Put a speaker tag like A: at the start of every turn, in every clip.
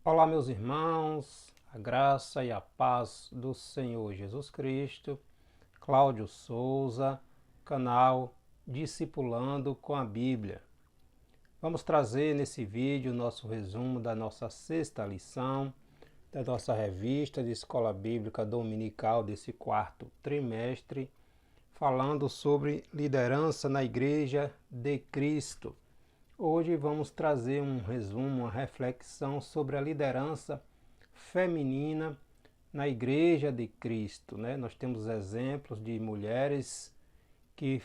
A: Olá, meus irmãos, a graça e a paz do Senhor Jesus Cristo. Cláudio Souza, canal Discipulando com a Bíblia. Vamos trazer nesse vídeo o nosso resumo da nossa sexta lição da nossa revista de Escola Bíblica Dominical desse quarto trimestre, falando sobre liderança na Igreja de Cristo. Hoje vamos trazer um resumo, uma reflexão sobre a liderança feminina na Igreja de Cristo, né? Nós temos exemplos de mulheres que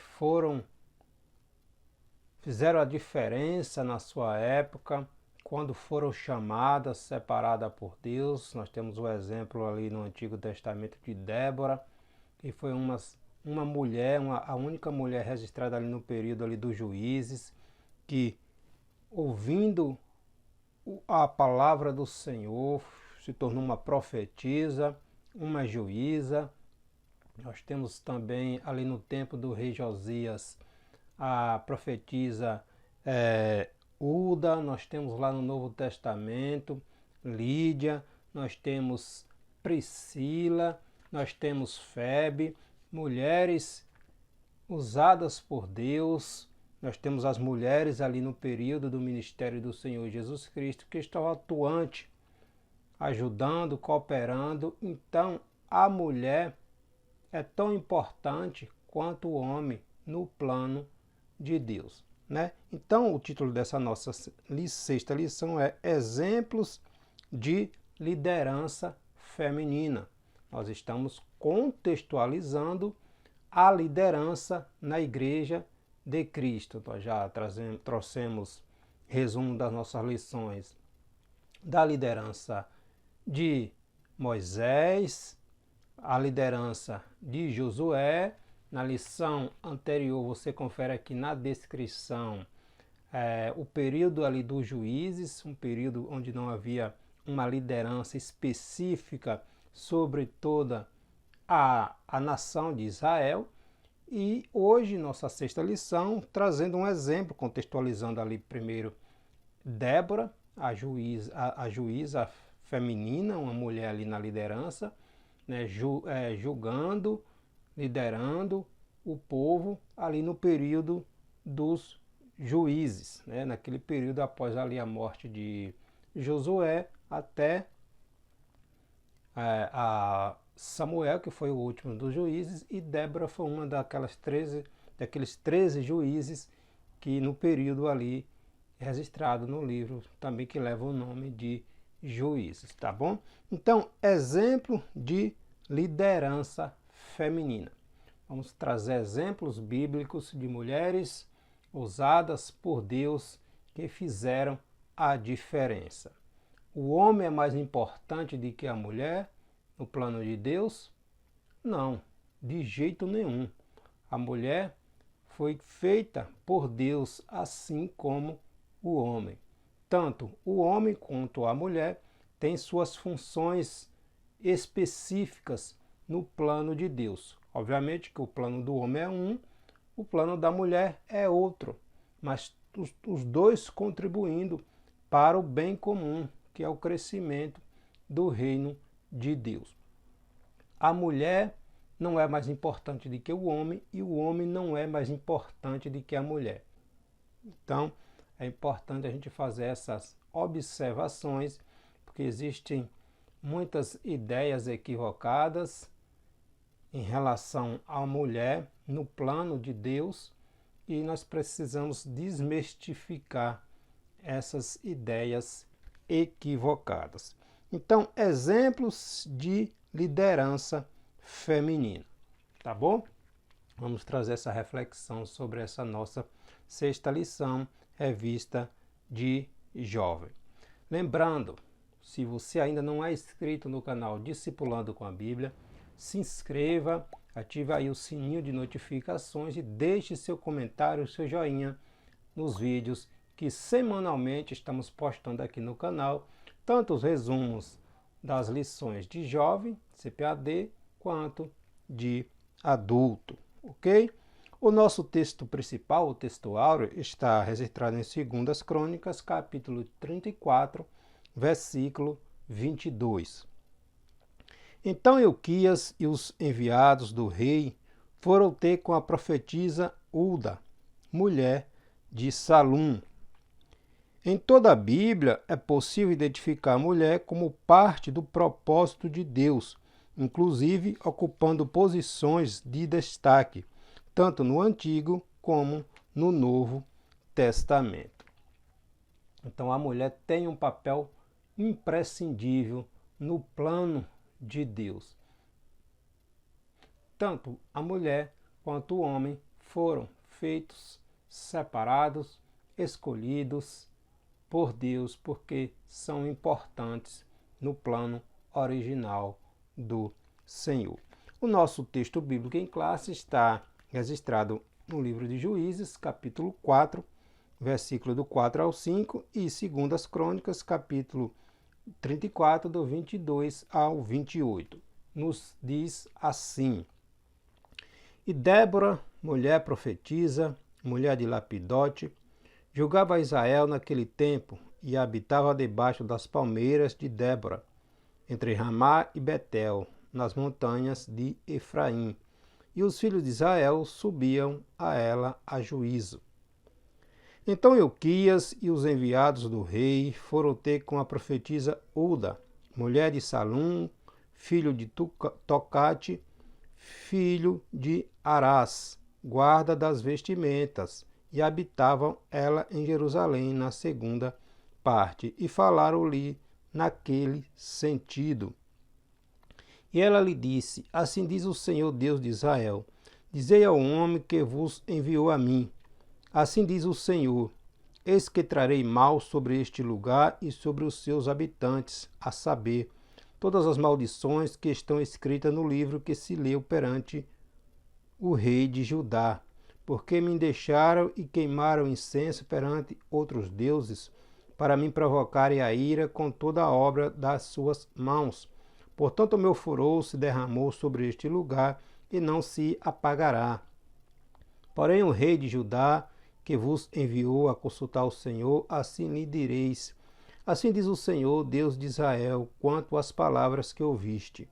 A: fizeram a diferença na sua época, quando foram chamadas, separadas por Deus. Nós temos o exemplo ali no Antigo Testamento de Débora, que foi uma mulher, a única mulher registrada ali no período ali dos juízes, que ouvindo a palavra do Senhor se tornou uma profetisa, uma juíza. Nós temos também ali no tempo do rei Josias a profetisa Uda. Nós temos lá no Novo Testamento Lídia, nós temos Priscila, nós temos Febe, mulheres usadas por Deus. Nós temos as mulheres ali no período do ministério do Senhor Jesus Cristo que estão atuantes, ajudando, cooperando. Então, a mulher é tão importante quanto o homem no plano de Deus, né? Então, o título dessa nossa sexta lição é Exemplos de Liderança Feminina. Nós estamos contextualizando a liderança na Igreja de Cristo. Nós já trouxemos resumo das nossas lições da liderança de Moisés, a liderança de Josué. Na lição anterior você confere aqui na descrição o período ali dos juízes, um período onde não havia uma liderança específica sobre toda a nação de Israel. E hoje, nossa sexta lição, trazendo um exemplo, contextualizando ali primeiro Débora, a juíza feminina, uma mulher ali na liderança, né, julgando, liderando o povo ali no período dos juízes, né, naquele período após ali a morte de Josué até a Samuel, que foi o último dos juízes, e Débora foi uma daqueles 13 juízes que no período ali registrado no livro também que leva o nome de Juízes, tá bom? Então, exemplo de liderança feminina. Vamos trazer exemplos bíblicos de mulheres usadas por Deus que fizeram a diferença. O homem é mais importante do que a mulher no plano de Deus? Não, de jeito nenhum. A mulher foi feita por Deus assim como o homem. Tanto o homem quanto a mulher têm suas funções específicas no plano de Deus. Obviamente que o plano do homem é um, o plano da mulher é outro, mas os dois contribuindo para o bem comum, que é o crescimento do reino de Deus. A mulher não é mais importante do que o homem e o homem não é mais importante do que a mulher. Então, é importante a gente fazer essas observações, porque existem muitas ideias equivocadas em relação à mulher no plano de Deus e nós precisamos desmistificar essas ideias equivocadas. Então, exemplos de liderança feminina, tá bom? Vamos trazer essa reflexão sobre essa nossa sexta lição, revista de jovem. Lembrando, se você ainda não é inscrito no canal Discipulando com a Bíblia, se inscreva, ative aí o sininho de notificações e deixe seu comentário, seu joinha nos vídeos que semanalmente estamos postando aqui no canal, tanto os resumos das lições de jovem, CPAD, quanto de adulto, ok? O nosso texto principal, o texto áureo, está registrado em 2 Crônicas, capítulo 34, versículo 22. Então Euquias e os enviados do rei foram ter com a profetisa Hulda, mulher de Salum. Em toda a Bíblia é possível identificar a mulher como parte do propósito de Deus, inclusive ocupando posições de destaque, tanto no Antigo como no Novo Testamento. Então a mulher tem um papel imprescindível no plano de Deus. Tanto a mulher quanto o homem foram feitos, separados, escolhidos por Deus, porque são importantes no plano original do Senhor. O nosso texto bíblico em classe está registrado no livro de Juízes, capítulo 4, versículo do 4 ao 5, e 2 Crônicas, capítulo 34, do 22 ao 28. Nos diz assim: E Débora, mulher profetisa, mulher de Lapidote, julgava Israel naquele tempo e habitava debaixo das palmeiras de Débora, entre Ramá e Betel, nas montanhas de Efraim. E os filhos de Israel subiam a ela a juízo. Então Euquias e os enviados do rei foram ter com a profetisa Hulda, mulher de Salum, filho de Tocate, filho de Arás, guarda das vestimentas, e habitavam ela em Jerusalém na segunda parte, e falaram-lhe naquele sentido. E ela lhe disse: Assim diz o Senhor Deus de Israel: Dizei ao homem que vos enviou a mim. Assim diz o Senhor: Eis que trarei mal sobre este lugar e sobre os seus habitantes, a saber, todas as maldições que estão escritas no livro que se leu perante o rei de Judá, porque me deixaram e queimaram incenso perante outros deuses, para me provocarem a ira com toda a obra das suas mãos. Portanto, o meu furor se derramou sobre este lugar e não se apagará. Porém, o rei de Judá, que vos enviou a consultar o Senhor, assim lhe direis: Assim diz o Senhor, Deus de Israel, quanto às palavras que ouviste.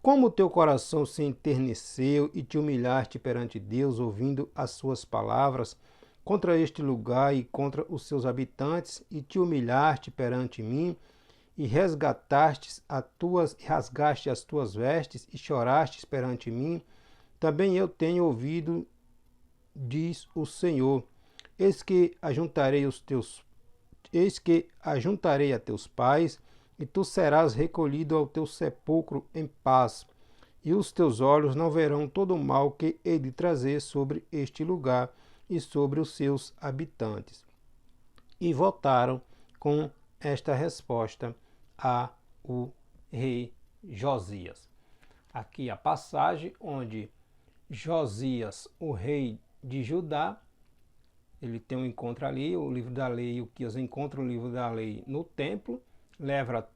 A: Como o teu coração se enterneceu e te humilhaste perante Deus, ouvindo as suas palavras, contra este lugar e contra os seus habitantes, e te humilhaste perante mim, e rasgaste as tuas vestes, e chorastes perante mim, também eu tenho ouvido, diz o Senhor: Eis que ajuntarei a teus pais, e tu serás recolhido ao teu sepulcro em paz, e os teus olhos não verão todo o mal que hei de trazer sobre este lugar e sobre os seus habitantes. E voltaram com esta resposta a o rei Josias. Aqui a passagem onde Josias, o rei de Judá, ele tem um encontro ali, o livro da lei, o que encontra o livro da lei no templo, leva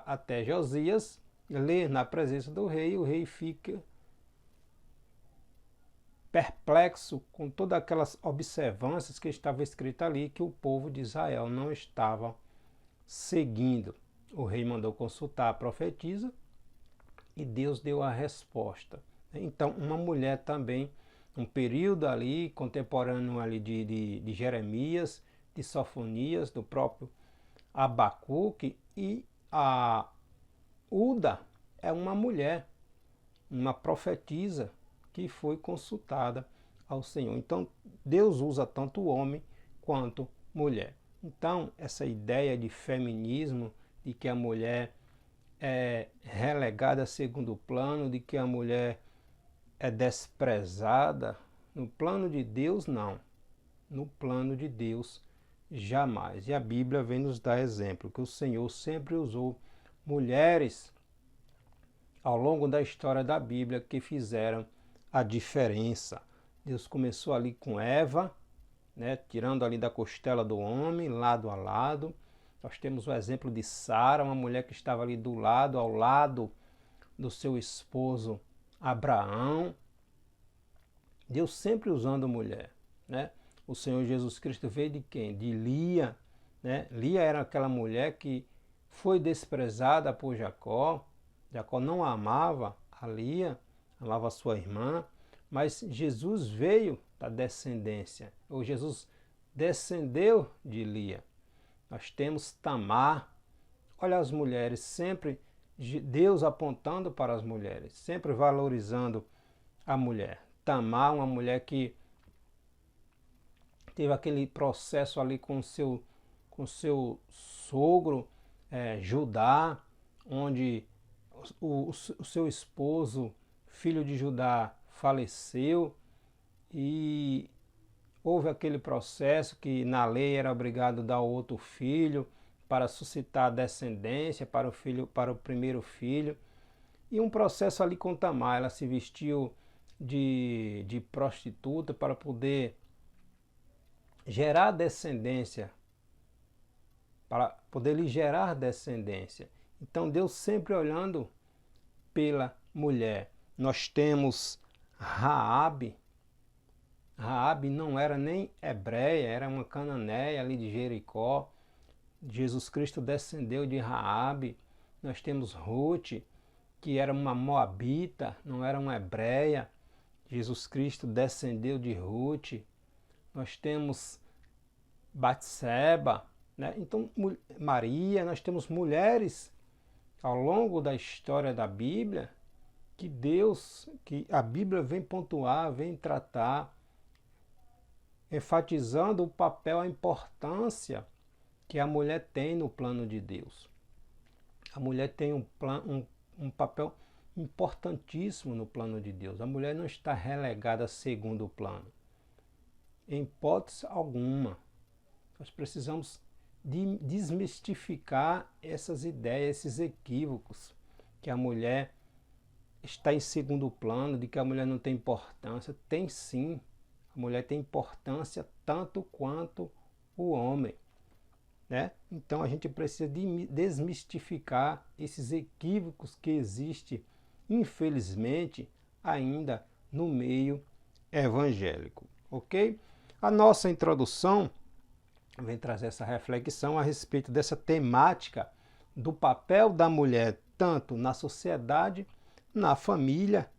A: até Josias, lê na presença do rei, o rei fica perplexo com todas aquelas observâncias que estava escrito ali, que o povo de Israel não estava seguindo. O rei mandou consultar a profetisa e Deus deu a resposta. Então, uma mulher também, um período ali, contemporâneo ali de Jeremias, de Sofonias, do próprio Abacuque, e a Hulda é uma mulher, uma profetisa que foi consultada ao Senhor. Então, Deus usa tanto o homem quanto mulher. Então, essa ideia de feminismo, de que a mulher é relegada a segundo plano, de que a mulher é desprezada, no plano de Deus, não. No plano de Deus, jamais. E a Bíblia vem nos dar exemplo, que o Senhor sempre usou mulheres ao longo da história da Bíblia que fizeram a diferença. Deus começou ali com Eva, né, tirando ali da costela do homem, lado a lado. Nós temos o exemplo de Sara, uma mulher que estava ali ao lado do seu esposo Abraão. Deus sempre usando mulher, né? O Senhor Jesus Cristo veio de quem? De Lia, né? Lia era aquela mulher que foi desprezada por Jacó. Jacó não amava a Lia, amava a sua irmã, mas Jesus veio da descendência, ou Jesus descendeu de Lia. Nós temos Tamar. Olha as mulheres, sempre Deus apontando para as mulheres, sempre valorizando a mulher. Tamar, uma mulher que teve aquele processo ali com seu sogro, Judá, onde o seu esposo, filho de Judá, faleceu, e houve aquele processo que na lei era obrigado a dar outro filho para suscitar descendência para o primeiro filho. E um processo ali com Tamar, ela se vestiu de prostituta para poder gerar descendência, para poder lhe gerar descendência. Então Deus sempre olhando pela mulher. Nós temos Raabe. Raabe não era nem hebreia, era uma cananeia ali de Jericó. Jesus Cristo descendeu de Raabe. Nós temos Ruth, que era uma moabita, não era uma hebreia. Jesus Cristo descendeu de Ruth. Nós temos Batseba, né? Então Maria, nós temos mulheres ao longo da história da Bíblia que a Bíblia vem pontuar, vem tratar, enfatizando o papel, a importância que a mulher tem no plano de Deus. A mulher tem um papel importantíssimo no plano de Deus. A mulher não está relegada a segundo plano, em hipótese alguma. Nós precisamos desmistificar essas ideias, esses equívocos, que a mulher está em segundo plano, de que a mulher não tem importância. Tem sim, a mulher tem importância tanto quanto o homem, né? Então a gente precisa desmistificar esses equívocos que existem, infelizmente, ainda no meio evangélico, ok? A nossa introdução vem trazer essa reflexão a respeito dessa temática do papel da mulher tanto na sociedade, na família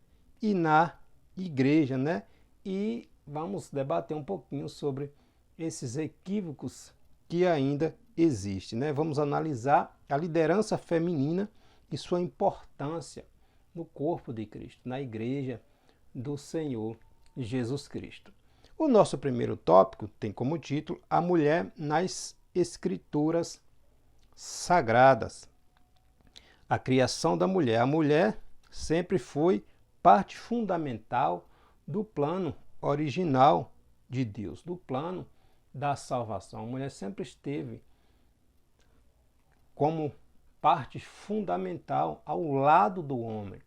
A: e na igreja, né? E vamos debater um pouquinho sobre esses equívocos que ainda existem, né? Vamos analisar a liderança feminina e sua importância no corpo de Cristo, na igreja do Senhor Jesus Cristo. O nosso primeiro tópico tem como título A Mulher nas Escrituras Sagradas. A criação da mulher. A mulher sempre foi parte fundamental do plano original de Deus, do plano da salvação. A mulher sempre esteve como parte fundamental ao lado do homem.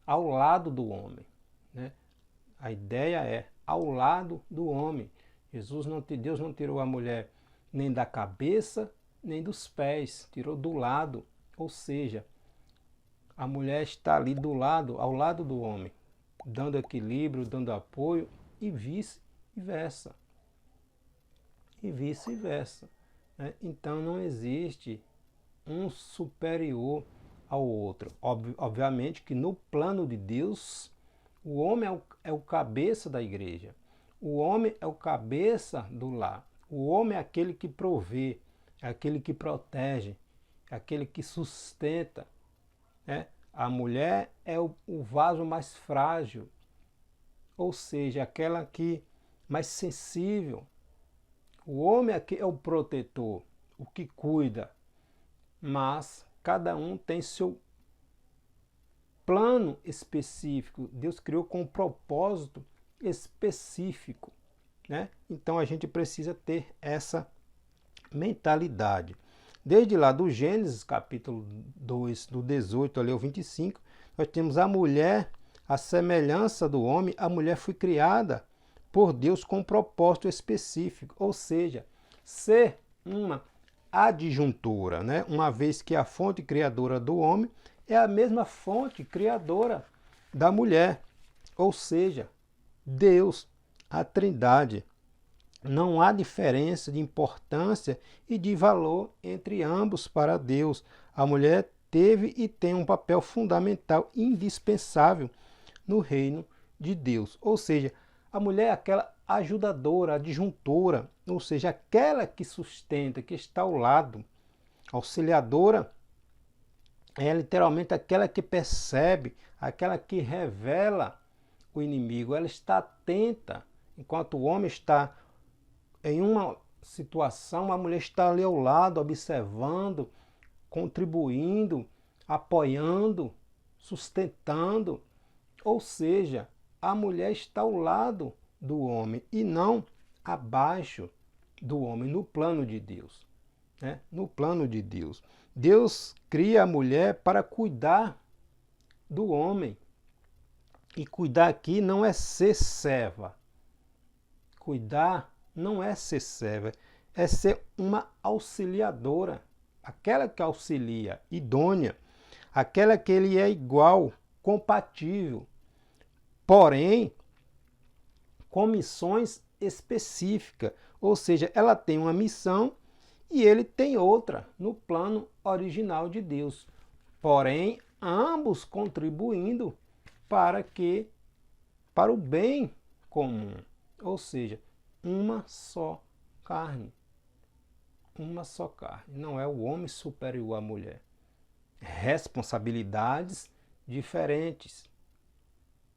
A: Ao lado do homem, né? A ideia é ao lado do homem. Deus não tirou a mulher nem da cabeça, nem dos pés, tirou do lado. Ou seja, a mulher está ali do lado, ao lado do homem, dando equilíbrio, dando apoio e vice-versa. E vice-versa, né? Então não existe um superior ao outro. Obviamente que no plano de Deus, o homem é o cabeça da igreja. O homem é o cabeça do lar. O homem é aquele que provê, é aquele que protege, é aquele que sustenta, né? A mulher é o vaso mais frágil, ou seja, aquela que mais sensível. O homem é o protetor, o que cuida, mas cada um tem seu plano específico. Deus criou com um propósito específico, né? Então a gente precisa ter essa mentalidade. Desde lá do Gênesis, capítulo 2, do 18 ali ao 25, nós temos a mulher, a semelhança do homem. A mulher foi criada por Deus com um propósito específico, ou seja, ser uma adjuntora, né? Uma vez que a fonte criadora do homem é a mesma fonte criadora da mulher, ou seja, Deus, a Trindade. Não há diferença de importância e de valor entre ambos para Deus. A mulher teve e tem um papel fundamental, indispensável no reino de Deus. Ou seja, a mulher é aquela ajudadora, adjuntora, ou seja, aquela que sustenta, que está ao lado. Auxiliadora é literalmente aquela que percebe, aquela que revela o inimigo. Ela está atenta, enquanto o homem está em uma situação, a mulher está ali ao lado, observando, contribuindo, apoiando, sustentando. Ou seja, a mulher está ao lado do homem e não abaixo do homem, no plano de Deus. Né? No plano de Deus. Deus cria a mulher para cuidar do homem. E cuidar aqui não é ser serva. Cuidar não é ser serva, é ser uma auxiliadora. Aquela que auxilia, idônea, aquela que ele é igual, compatível, porém com missões específicas, ou seja, ela tem uma missão e ele tem outra no plano original de Deus. Porém, ambos contribuindo para o bem comum, ou seja, uma só carne. Uma só carne. Não é o homem superior à mulher. Responsabilidades diferentes.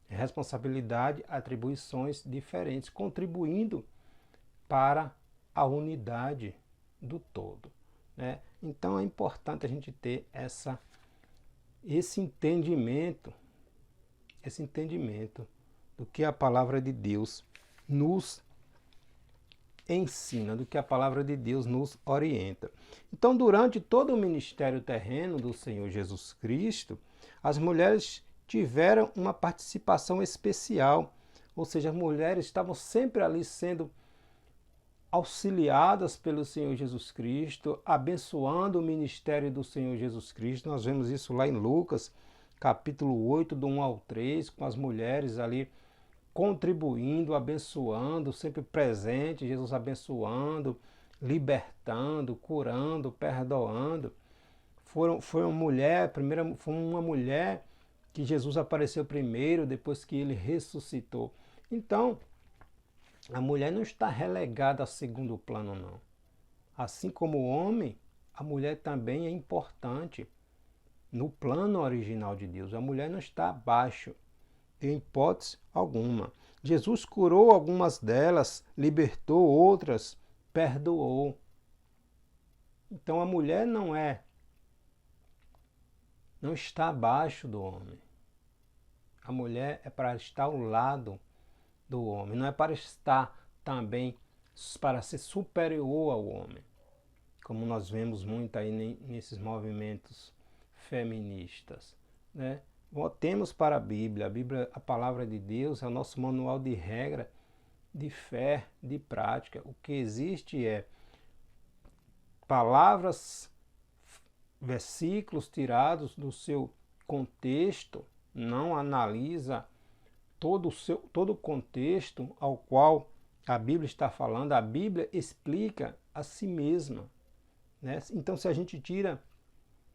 A: Responsabilidade, atribuições diferentes, contribuindo para a unidade do todo. Né? Então é importante a gente ter esse entendimento do que a palavra de Deus nos ensina, do que a palavra de Deus nos orienta. Então, durante todo o ministério terreno do Senhor Jesus Cristo, as mulheres tiveram uma participação especial, ou seja, as mulheres estavam sempre ali sendo auxiliadas pelo Senhor Jesus Cristo, abençoando o ministério do Senhor Jesus Cristo. Nós vemos isso lá em Lucas, capítulo 8, do 1 ao 3, com as mulheres ali contribuindo, abençoando, sempre presente, Jesus abençoando, libertando, curando, perdoando. Foi uma mulher que Jesus apareceu primeiro, depois que ele ressuscitou. Então, a mulher não está relegada a segundo plano, não. Assim como o homem, a mulher também é importante no plano original de Deus. A mulher não está abaixo, em hipótese alguma. Jesus curou algumas delas, libertou outras, perdoou. Então a mulher não está abaixo do homem. A mulher é para estar ao lado do homem, não é para estar também para ser superior ao homem, como nós vemos muito aí nesses movimentos feministas, né? Voltemos para a Bíblia, a palavra de Deus é o nosso manual de regra, de fé, de prática. O que existe é palavras, versículos tirados do seu contexto, não analisa todo o contexto ao qual a Bíblia está falando. A Bíblia explica a si mesma. Né? Então, se a gente tira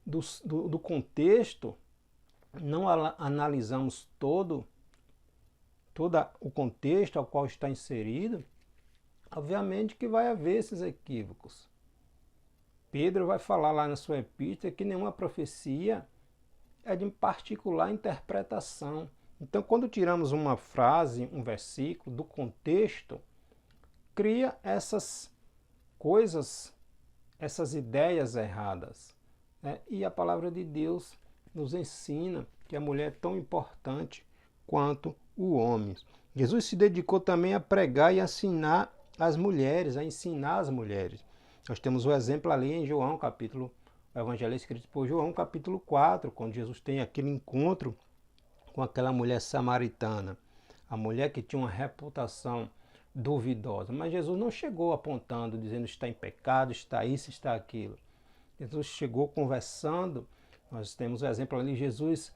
A: do contexto, não analisamos todo o contexto ao qual está inserido, obviamente que vai haver esses equívocos. Pedro vai falar lá na sua epístola que nenhuma profecia é de particular interpretação. Então, quando tiramos uma frase, um versículo do contexto, cria essas coisas, essas ideias erradas. Né? E a palavra de Deus nos ensina que a mulher é tão importante quanto o homem. Jesus se dedicou também a pregar e a ensinar as mulheres. Nós temos o exemplo ali em João, o evangelho escrito por João, capítulo 4, quando Jesus tem aquele encontro com aquela mulher samaritana, a mulher que tinha uma reputação duvidosa. Mas Jesus não chegou apontando, dizendo está em pecado, está isso, está aquilo. Jesus chegou conversando. Nós temos o exemplo ali, Jesus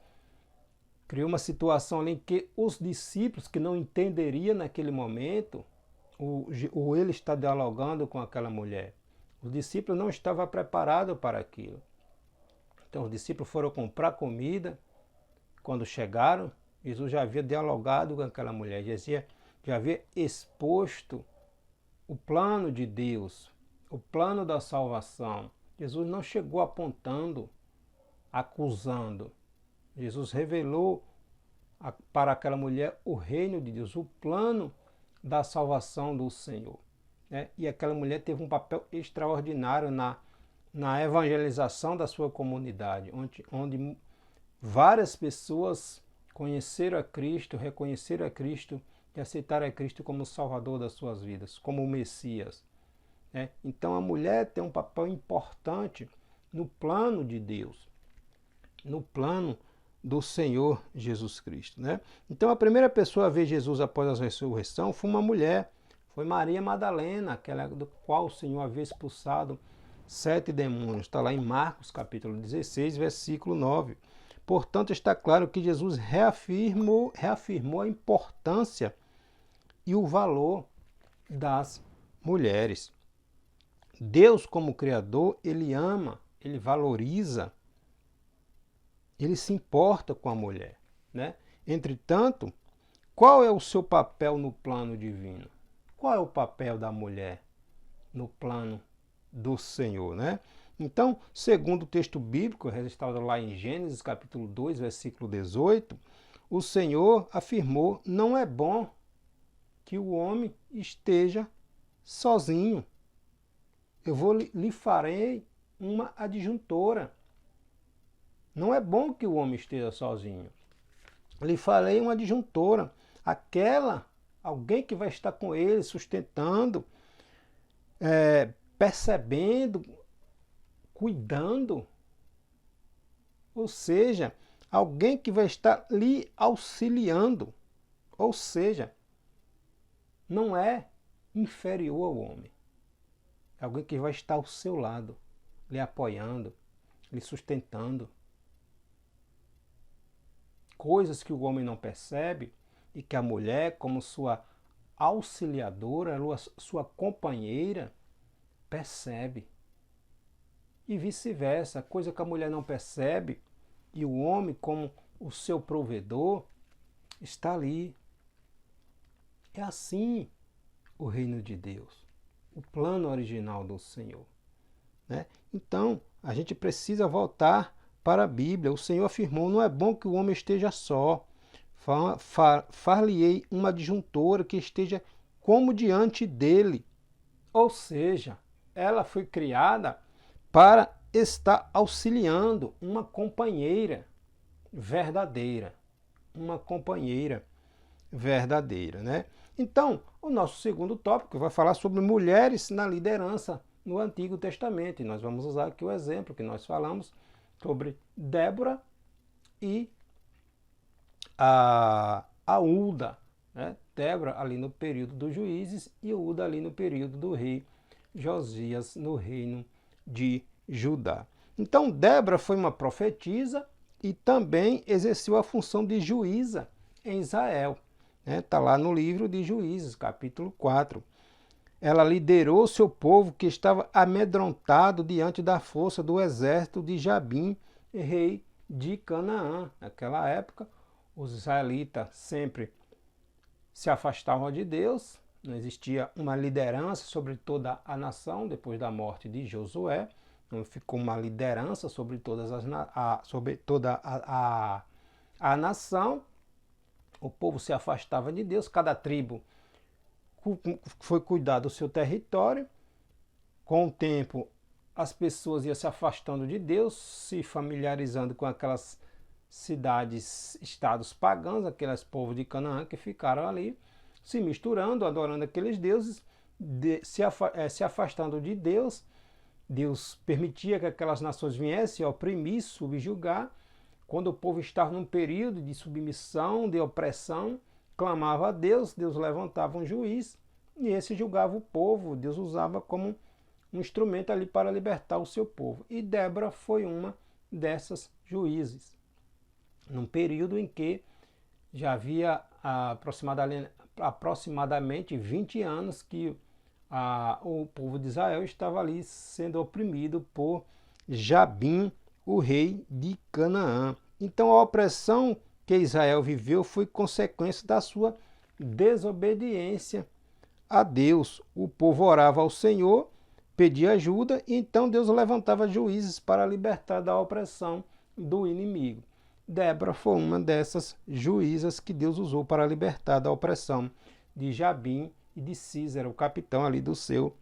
A: criou uma situação ali em que os discípulos que não entenderiam naquele momento ou ele está dialogando com aquela mulher. Os discípulos não estavam preparados para aquilo. Então os discípulos foram comprar comida. Quando chegaram, Jesus já havia dialogado com aquela mulher, já havia exposto o plano de Deus, o plano da salvação. Jesus não chegou apontando, acusando. Jesus revelou para aquela mulher o reino de Deus, o plano da salvação do Senhor. Né? E aquela mulher teve um papel extraordinário na evangelização da sua comunidade, onde várias pessoas conheceram a Cristo, reconheceram a Cristo e aceitaram a Cristo como Salvador das suas vidas, como o Messias. Né? Então a mulher tem um papel importante no plano de Deus, no plano do Senhor Jesus Cristo. Né? Então a primeira pessoa a ver Jesus após a ressurreição foi uma mulher, foi Maria Madalena, aquela do qual o Senhor havia expulsado 7 demônios. Está lá em Marcos capítulo 16, versículo 9. Portanto, está claro que Jesus reafirmou a importância e o valor das mulheres. Deus, como Criador, Ele ama, Ele valoriza, Ele se importa com a mulher. Né? Entretanto, qual é o seu papel no plano divino? Qual é o papel da mulher no plano do Senhor? Né? Então, segundo o texto bíblico, registrado lá em Gênesis capítulo 2, versículo 18, o Senhor afirmou: não é bom que o homem esteja sozinho. Lhe farei uma adjuntora. Não é bom que o homem esteja sozinho. Lhe farei uma adjuntora. Alguém que vai estar com ele, sustentando, percebendo, cuidando. Ou seja, alguém que vai estar lhe auxiliando. Ou seja, não é inferior ao homem. É alguém que vai estar ao seu lado, lhe apoiando, lhe sustentando. Coisas que o homem não percebe e que a mulher, como sua auxiliadora, sua companheira, percebe. E vice-versa, coisa que a mulher não percebe e o homem, como o seu provedor, está ali. É assim o reino de Deus, o plano original do Senhor. Né? Então, a gente precisa voltar para a Bíblia. O Senhor afirmou: não é bom que o homem esteja só. Far-lhe-ei uma adjuntora que esteja como diante dele. Ou seja, ela foi criada para estar auxiliando, uma companheira verdadeira. Uma companheira verdadeira, né? Então, o nosso segundo tópico vai falar sobre mulheres na liderança no Antigo Testamento. E nós vamos usar aqui o exemplo que nós falamos sobre Débora e a Ulda. Né? Débora ali no período dos juízes e Ulda ali no período do rei Josias, no reino de Judá. Então, Débora foi uma profetisa e também exerceu a função de juíza em Israel. Está lá no livro de Juízes, capítulo 4. Ela liderou seu povo que estava amedrontado diante da força do exército de Jabim, rei de Canaã. Naquela época, os israelitas sempre se afastavam de Deus, não existia uma liderança sobre toda a nação depois da morte de Josué, não ficou uma liderança sobre toda a nação. O povo se afastava de Deus, cada tribo foi cuidar do seu território. Com o tempo, as pessoas iam se afastando de Deus, se familiarizando com aquelas cidades, estados pagãos, aqueles povos de Canaã que ficaram ali, se misturando, adorando aqueles deuses, se afastando de Deus. Deus permitia que aquelas nações viessem oprimir, subjugar. Quando o povo estava num período de submissão, de opressão, clamava a Deus, Deus levantava um juiz e esse julgava o povo. Deus usava como um instrumento ali para libertar o seu povo. E Débora foi uma dessas juízes. Num período em que já havia aproximadamente 20 anos que o povo de Israel estava ali sendo oprimido por Jabim, o rei de Canaã. Então a opressão que Israel viveu foi consequência da sua desobediência a Deus. O povo orava ao Senhor, pedia ajuda, e então Deus levantava juízes para libertar da opressão do inimigo. Débora foi uma dessas juízas que Deus usou para libertar da opressão de Jabim e de Císera, o capitão ali do seu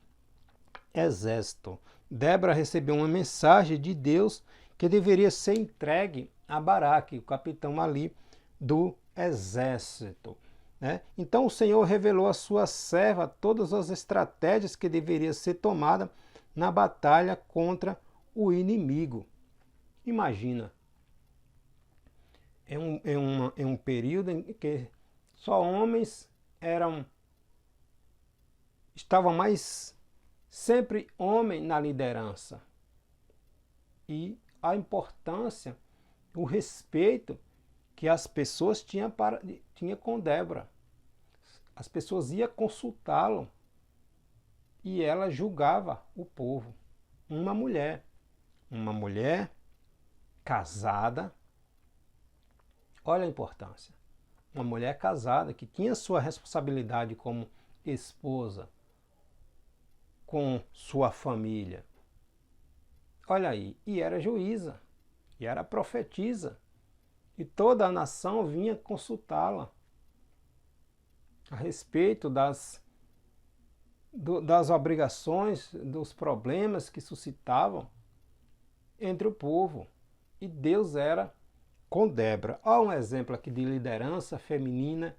A: exército. Débora recebeu uma mensagem de Deus que deveria ser entregue a Baraque, o capitão ali do exército. Né? Então o Senhor revelou à sua serva todas as estratégias que deveriam ser tomadas na batalha contra o inimigo. Imagina, é um período em que só homens estavam mais sempre homem na liderança. E a importância, o respeito que as pessoas tinham com Débora. As pessoas iam consultá-lo e ela julgava o povo. Uma mulher casada, olha a importância, uma mulher casada que tinha sua responsabilidade como esposa com sua família. Olha aí, e era juíza, e era profetisa, e toda a nação vinha consultá-la a respeito das obrigações, dos problemas que suscitavam entre o povo. E Deus era com Débora. Olha um exemplo aqui de liderança feminina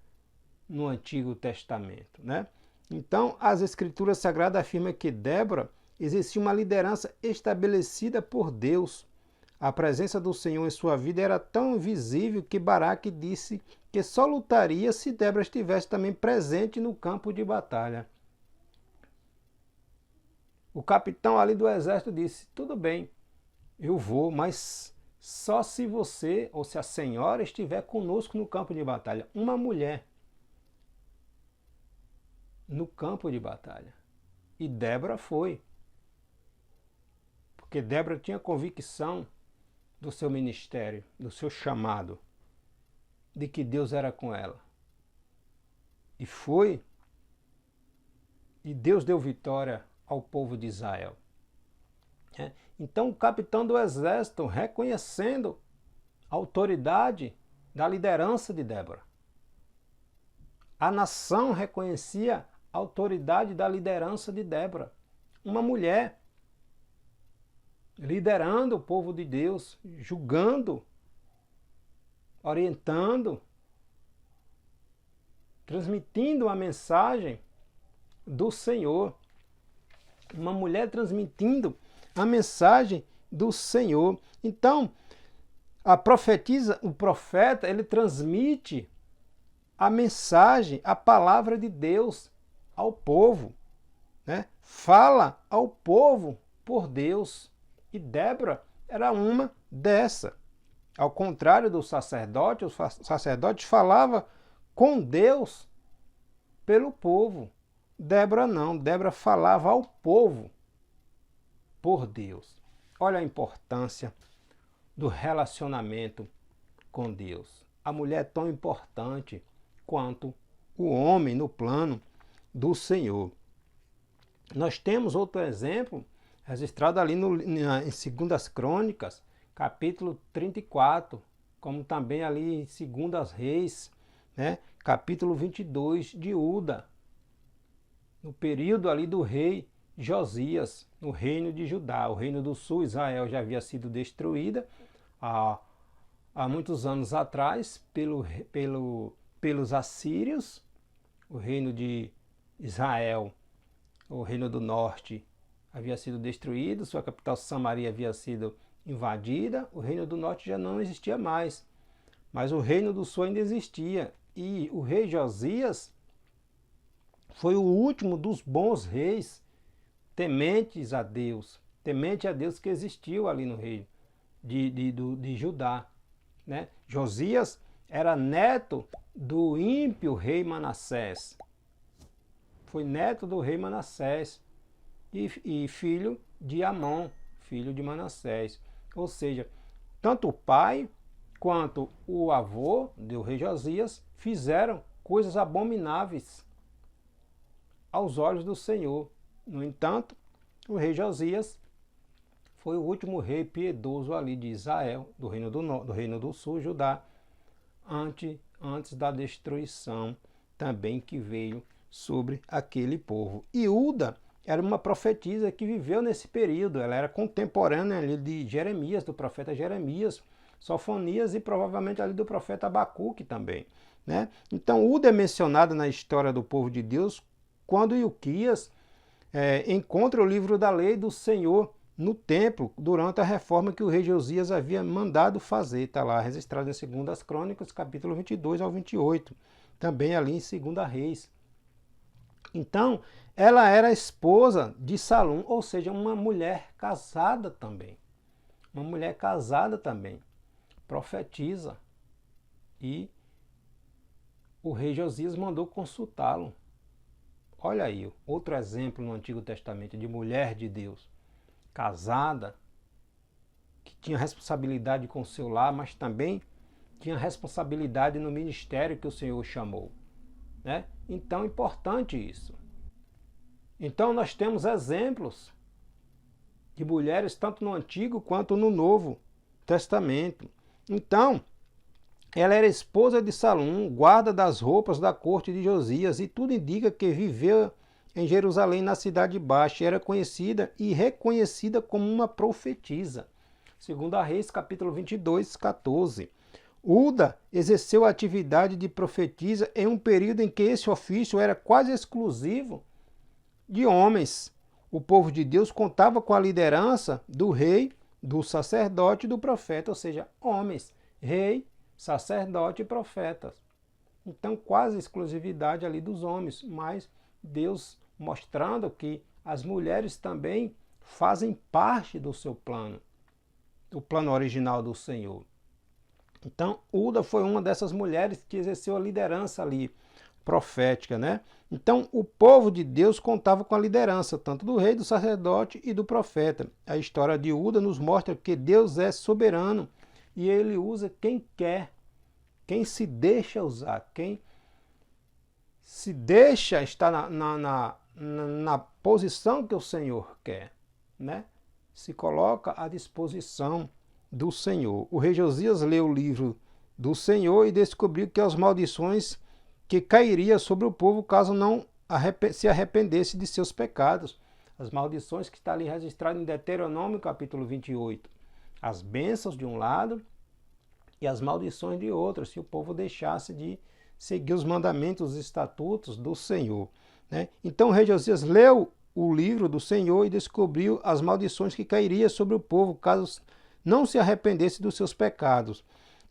A: no Antigo Testamento, né? Então, as Escrituras Sagradas afirmam que Débora existia uma liderança estabelecida por Deus. A presença do Senhor em sua vida era tão visível que Baraque disse que só lutaria se Débora estivesse também presente no campo de batalha. O capitão ali do exército disse: tudo bem, eu vou, mas só se você ou se a senhora estiver conosco no campo de batalha. Uma mulher no campo de batalha. E Débora foi. Porque Débora tinha convicção do seu ministério, do seu chamado, de que Deus era com ela. E foi. E Deus deu vitória ao povo de Israel. Então o capitão do exército, reconhecendo a autoridade da liderança de Débora. A nação reconhecia a autoridade da liderança de Débora. Uma mulher liderando o povo de Deus, julgando, orientando, transmitindo a mensagem do Senhor. Uma mulher transmitindo a mensagem do Senhor. Então, o profeta, ele transmite a mensagem, a palavra de Deus ao povo, né? Fala ao povo por Deus. E Débora era uma dessa. Ao contrário do sacerdote, o sacerdote falava com Deus pelo povo. Débora não, Débora falava ao povo por Deus. Olha a importância do relacionamento com Deus. A mulher é tão importante quanto o homem no plano do Senhor. Nós temos outro exemplo registrado ali em 2 Crônicas, capítulo 34, como também ali em 2 Reis, né, capítulo 22 de Uda, no período ali do rei Josias, no reino de Judá. O reino do sul, Israel, já havia sido destruída há muitos anos atrás pelos assírios. O reino de Israel, o reino do norte, havia sido destruído, sua capital Samaria havia sido invadida, o reino do norte já não existia mais, mas o reino do sul ainda existia. E o rei Josias foi o último dos bons reis tementes a Deus, temente a Deus que existiu ali no reino de Judá, né? Josias era neto do ímpio rei Manassés. Foi neto do rei Manassés e filho de Amon, filho de Manassés. Ou seja, tanto o pai quanto o avô do rei Josias fizeram coisas abomináveis aos olhos do Senhor. No entanto, o rei Josias foi o último rei piedoso ali de Israel, do reino do sul, Judá, antes da destruição também que veio sobre aquele povo. E Uda era uma profetisa que viveu nesse período, ela era contemporânea ali de Jeremias, do profeta Jeremias, Sofonias e provavelmente ali do profeta Abacuque também, né? Então Uda é mencionada na história do povo de Deus quando Ilquias encontra o livro da lei do Senhor no templo durante a reforma que o rei Josias havia mandado fazer. Está lá registrado em 2 Crônicas, capítulo 22 ao 28, também ali em 2 Reis. Então, ela era esposa de Salum, ou seja, uma mulher casada também. Uma mulher casada também, profetiza. E o rei Josias mandou consultá-lo. Olha aí, outro exemplo no Antigo Testamento de mulher de Deus, casada, que tinha responsabilidade com o seu lar, mas também tinha responsabilidade no ministério que o Senhor chamou, né? Então é importante isso. Então nós temos exemplos de mulheres tanto no Antigo quanto no Novo Testamento. Então, ela era esposa de Salum, guarda das roupas da corte de Josias, e tudo indica que viveu em Jerusalém, na Cidade Baixa, e era conhecida e reconhecida como uma profetisa. 2 Reis, capítulo 22, 14. Uda exerceu a atividade de profetisa em um período em que esse ofício era quase exclusivo de homens. O povo de Deus contava com a liderança do rei, do sacerdote e do profeta, ou seja, homens, rei, sacerdote e profetas. Então, quase exclusividade ali dos homens, mas Deus mostrando que as mulheres também fazem parte do seu plano, do plano original do Senhor. Então, Uda foi uma dessas mulheres que exerceu a liderança ali, profética, né? Então, o povo de Deus contava com a liderança, tanto do rei, do sacerdote e do profeta. A história de Uda nos mostra que Deus é soberano e ele usa quem quer, quem se deixa usar, quem se deixa estar na posição que o Senhor quer, né? Se coloca à disposição do Senhor. O rei Josias leu o livro do Senhor e descobriu que as maldições que cairiam sobre o povo caso não se arrependesse de seus pecados. As maldições que está ali registrado em Deuteronômio capítulo 28. As bênçãos de um lado e as maldições de outro, se o povo deixasse de seguir os mandamentos, os estatutos do Senhor, né? Então o rei Josias leu o livro do Senhor e descobriu as maldições que cairiam sobre o povo caso não se arrependesse dos seus pecados.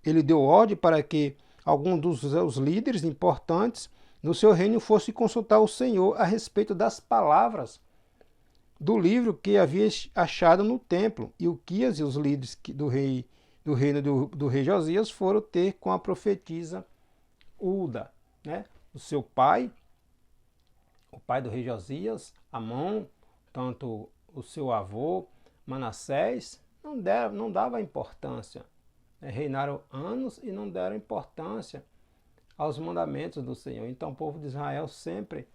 A: Ele deu ordem para que algum dos seus líderes importantes no seu reino fosse consultar o Senhor a respeito das palavras do livro que havia achado no templo. E Ilquias e os líderes do reino do rei Josias foram ter com a profetisa Uda, né? O seu pai, o pai do rei Josias, Amon, tanto o seu avô, Manassés, não dava importância. Reinaram anos e não deram importância aos mandamentos do Senhor. Então o povo de Israel sempre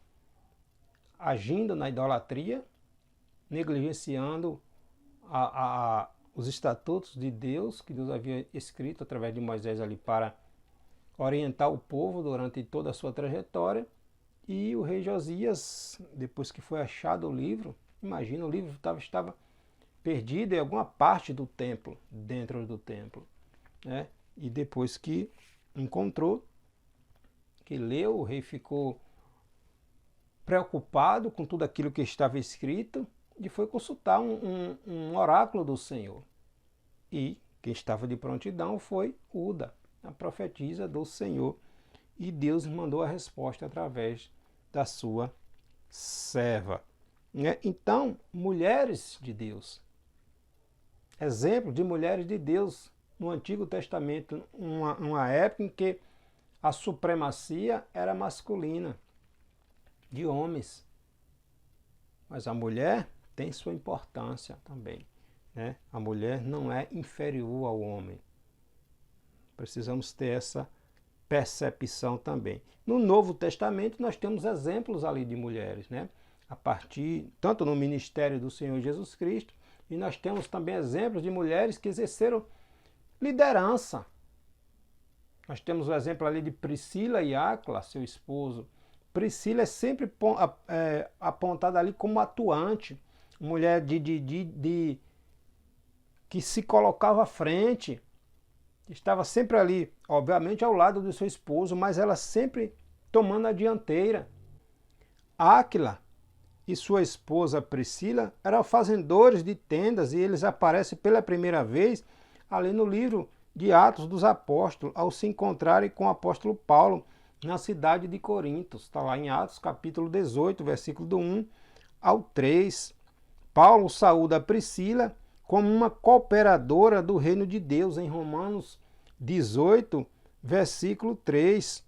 A: agindo na idolatria, negligenciando os estatutos de Deus, que Deus havia escrito através de Moisés ali para orientar o povo durante toda a sua trajetória. E o rei Josias, depois que foi achado o livro, imagina, o livro estava perdido em alguma parte do templo, dentro do templo, né? E depois que encontrou, que leu, o rei ficou preocupado com tudo aquilo que estava escrito e foi consultar um oráculo do Senhor. E quem estava de prontidão foi Uda, a profetisa do Senhor. E Deus mandou a resposta através da sua serva, né? Então, mulheres de Deus, exemplo de mulheres de Deus no Antigo Testamento uma época em que a supremacia era masculina, de homens. Mas a mulher tem sua importância também, né? A mulher não é inferior ao homem. Precisamos ter essa percepção também. No Novo Testamento nós temos exemplos ali de mulheres, né? A partir, tanto no ministério do Senhor Jesus Cristo, e nós temos também exemplos de mulheres que exerceram liderança. Nós temos o exemplo ali de Priscila e Áquila, seu esposo. Priscila é sempre apontada ali como atuante, mulher que se colocava à frente, estava sempre ali, obviamente ao lado do seu esposo, mas ela sempre tomando a dianteira. Áquila e sua esposa Priscila eram fazendores de tendas e eles aparecem pela primeira vez ali no livro de Atos dos Apóstolos, ao se encontrarem com o apóstolo Paulo na cidade de Corinto. Está lá em Atos capítulo 18, versículo do 1 ao 3. Paulo saúda Priscila como uma cooperadora do reino de Deus em Romanos 18, versículo 3.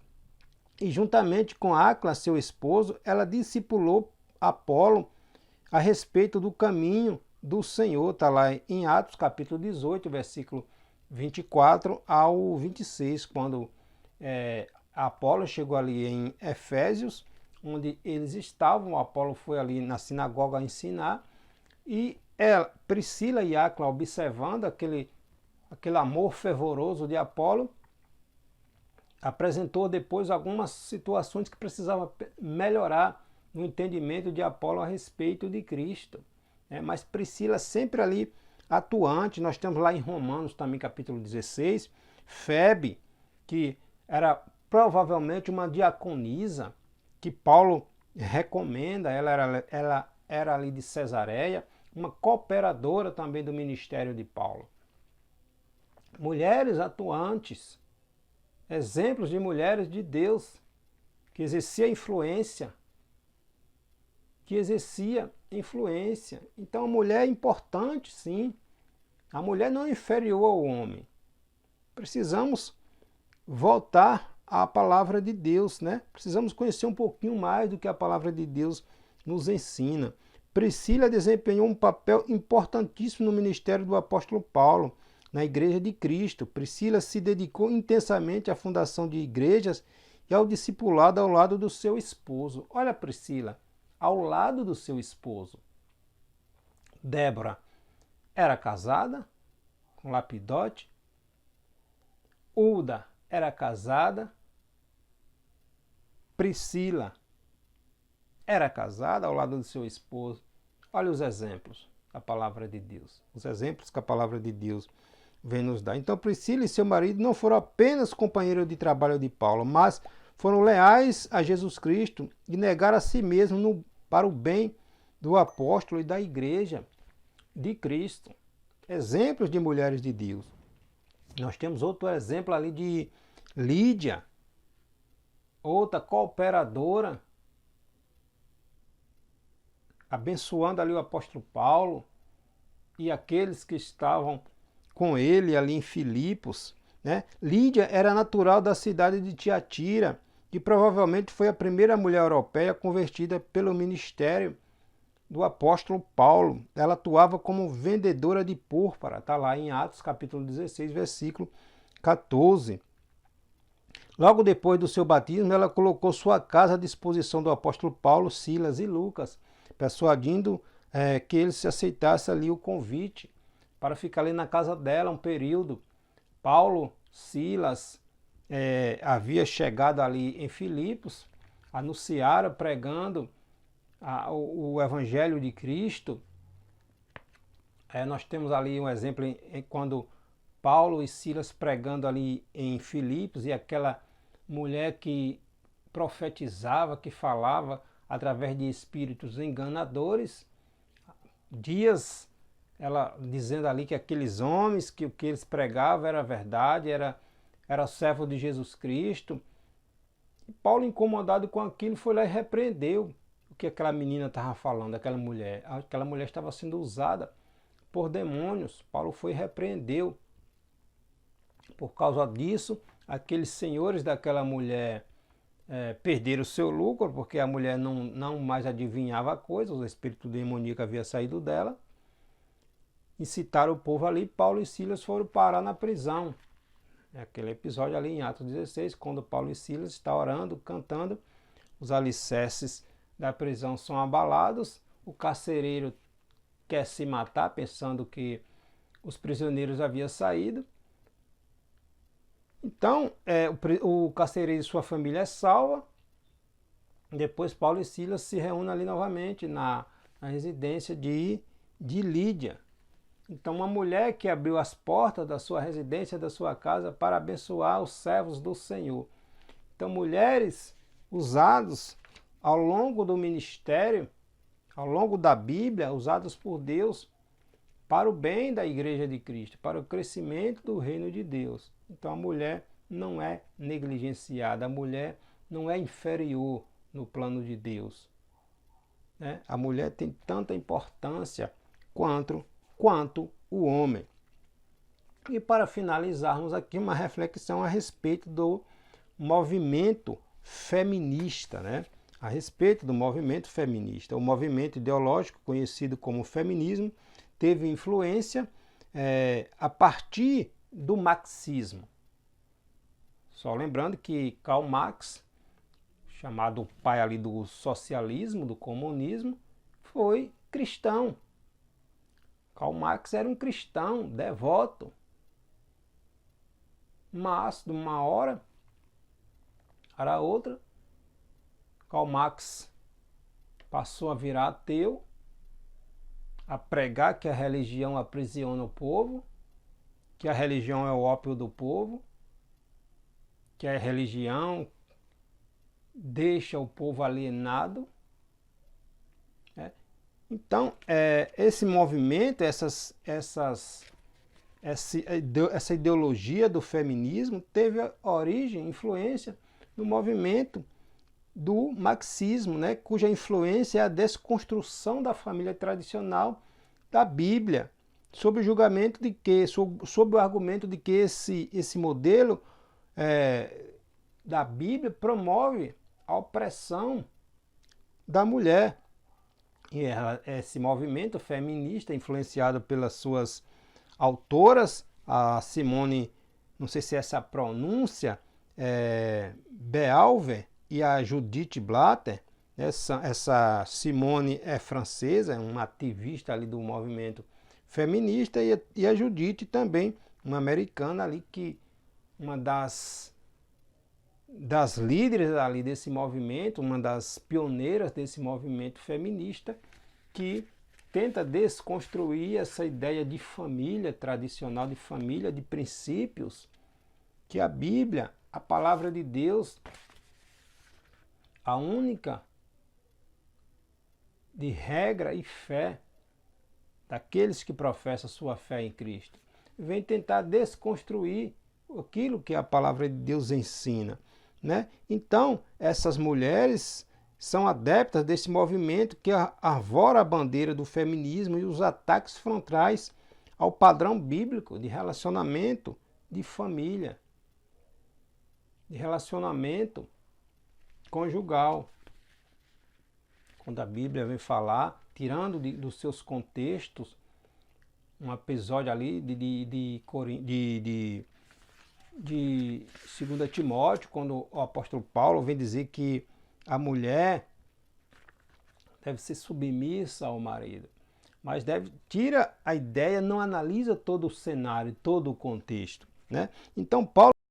A: E juntamente com Áquila, seu esposo, ela discipulou Apolo a respeito do caminho do Senhor. Está lá em Atos capítulo 18, versículo 24 ao 26, quando Apolo chegou ali em Efésios, onde eles estavam. Apolo foi ali na sinagoga ensinar, e Priscila e Áquila, observando aquele amor fervoroso de Apolo, apresentou depois algumas situações que precisavam melhorar no entendimento de Apolo a respeito de Cristo. Mas Priscila sempre ali atuante. Nós temos lá em Romanos também capítulo 16, Febe, que era provavelmente uma diaconisa, que Paulo recomenda. Ela era ali de Cesareia, uma cooperadora também do ministério de Paulo. Mulheres atuantes, exemplos de mulheres de Deus, que exercia influência. Então a mulher é importante, sim. A mulher não é inferior ao homem. Precisamos voltar à palavra de Deus, né? Precisamos conhecer um pouquinho mais do que a palavra de Deus nos ensina. Priscila desempenhou um papel importantíssimo no ministério do apóstolo Paulo, na Igreja de Cristo. Priscila se dedicou intensamente à fundação de igrejas e ao discipulado ao lado do seu esposo. Olha, Priscila, ao lado do seu esposo. Débora era casada com Lapidote. Ulda era casada. Priscila era casada ao lado do seu esposo. Olha os exemplos da palavra de Deus. Os exemplos que a palavra de Deus vem nos dar. Então Priscila e seu marido não foram apenas companheiros de trabalho de Paulo, mas foram leais a Jesus Cristo e negaram a si mesmos para o bem do apóstolo e da igreja de Cristo. Exemplos de mulheres de Deus. Nós temos outro exemplo ali de Lídia, outra cooperadora, abençoando ali o apóstolo Paulo e aqueles que estavam com ele ali em Filipos, né? Lídia era natural da cidade de Tiatira, que provavelmente foi a primeira mulher europeia convertida pelo ministério do apóstolo Paulo. Ela atuava como vendedora de púrpura, está lá em Atos capítulo 16, versículo 14. Logo depois do seu batismo, ela colocou sua casa à disposição do apóstolo Paulo, Silas e Lucas, persuadindo que eles aceitassem ali o convite para ficar ali na casa dela um período. Paulo, Silas, havia chegado ali em Filipos, anunciaram, pregando o Evangelho de Cristo. Nós temos ali um exemplo quando Paulo e Silas pregando ali em Filipos, e aquela mulher que profetizava, que falava através de espíritos enganadores, dias ela dizendo ali que aqueles homens, que o que eles pregavam era verdade, era servo de Jesus Cristo. E Paulo, incomodado com aquilo, foi lá e repreendeu o que aquela menina estava falando, aquela mulher. Aquela mulher estava sendo usada por demônios. Paulo foi e repreendeu. Por causa disso, aqueles senhores daquela mulher perderam o seu lucro, porque a mulher não mais adivinhava coisas, o espírito demoníaco havia saído dela. Incitaram o povo ali, Paulo e Silas foram parar na prisão. Aquele episódio ali em Atos 16, quando Paulo e Silas estão orando, cantando, os alicerces da prisão são abalados, o carcereiro quer se matar, pensando que os prisioneiros haviam saído. Então, o carcereiro e sua família é salva. Depois Paulo e Silas se reúnem ali novamente na residência de Lídia. Então, uma mulher que abriu as portas da sua residência, da sua casa, para abençoar os servos do Senhor. Então, mulheres usadas ao longo do ministério, ao longo da Bíblia, usadas por Deus para o bem da Igreja de Cristo, para o crescimento do reino de Deus. Então, a mulher não é negligenciada, a mulher não é inferior no plano de Deus. Né? A mulher tem tanta importância quanto o homem. E para finalizarmos aqui, uma reflexão a respeito do movimento feminista, né? A respeito do movimento feminista. O movimento ideológico conhecido como feminismo teve influência a partir do marxismo. Só lembrando que Karl Marx, chamado pai ali do socialismo, do comunismo, foi cristão. Karl Marx era um cristão devoto, mas de uma hora para outra, Karl Marx passou a virar ateu, a pregar que a religião aprisiona o povo, que a religião é o ópio do povo, que a religião deixa o povo alienado. Então, esse movimento, essa ideologia do feminismo teve origem, influência no movimento do marxismo, né, cuja influência é a desconstrução da família tradicional da Bíblia, sob o julgamento de que, sob o argumento de que esse modelo da Bíblia promove a opressão da mulher. E esse movimento feminista, influenciado pelas suas autoras, a Simone, não sei se essa pronúncia, Beauvoir e a Judith Butler. Essa Simone é francesa, é uma ativista ali do movimento feminista, e a Judith também, uma americana ali, que uma das líderes ali desse movimento, uma das pioneiras desse movimento feminista, que tenta desconstruir essa ideia de família tradicional, de família, de princípios, que a Bíblia, a palavra de Deus, a única de regra e fé daqueles que professam sua fé em Cristo, vem tentar desconstruir aquilo que a palavra de Deus ensina. Né? Então, essas mulheres são adeptas desse movimento que arvora a bandeira do feminismo e os ataques frontais ao padrão bíblico de relacionamento de família, de relacionamento conjugal. Quando a Bíblia vem falar, tirando dos seus contextos, um episódio ali de 2 Timóteo, quando o apóstolo Paulo vem dizer que a mulher deve ser submissa ao marido, mas tira a ideia, não analisa todo o cenário, todo o contexto, né? Então Paulo